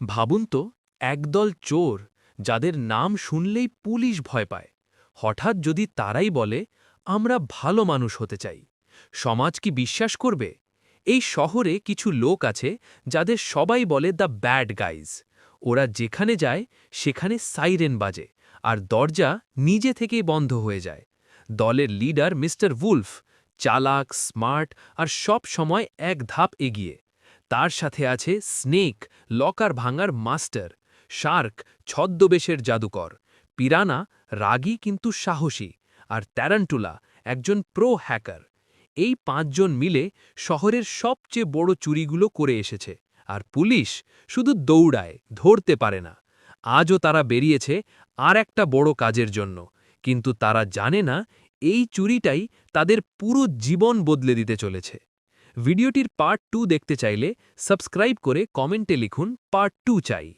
ভাবুন তো, একদল চোর যাদের নাম শুনলেই পুলিশ ভয় পায়, হঠাৎ যদি তারাই বলে আমরা ভালো মানুষ হতে চাই, সমাজ কি বিশ্বাস করবে? এই শহরে কিছু লোক আছে যাদের সবাই বলে দ্য ব্যাড গাইজ। ওরা যেখানে যায় সেখানে সাইরেন বাজে, আর দরজা নিজে থেকেই বন্ধ হয়ে যায়। দলের লিডার মিস্টার উলফ চালাক, স্মার্ট আর সব সময় এক ধাপ এগিয়ে। তার সাথে আছে স্নেক, লকার ভাঙার মাস্টার; শার্ক, ছদ্মবেশের জাদুকর; পিরানা, রাগী কিন্তু সাহসী; আর ট্যারান্টুলা, একজন প্রো হ্যাকার। এই পাঁচজন মিলে শহরের সবচেয়ে বড় চুরিগুলো করে এসেছে, আর পুলিশ শুধু দৌড়ায়, ধরতে পারে না। আজও তারা বেরিয়েছে আর একটা বড় কাজের জন্য, কিন্তু তারা জানে না এই চুরিটাই তাদের পুরো জীবন বদলে দিতে চলেছে। ভিডিওটির পার্ট 2 দেখতে চাইলে সাবস্ক্রাইব করে কমেন্টে লিখুন পার্ট 2 চাই।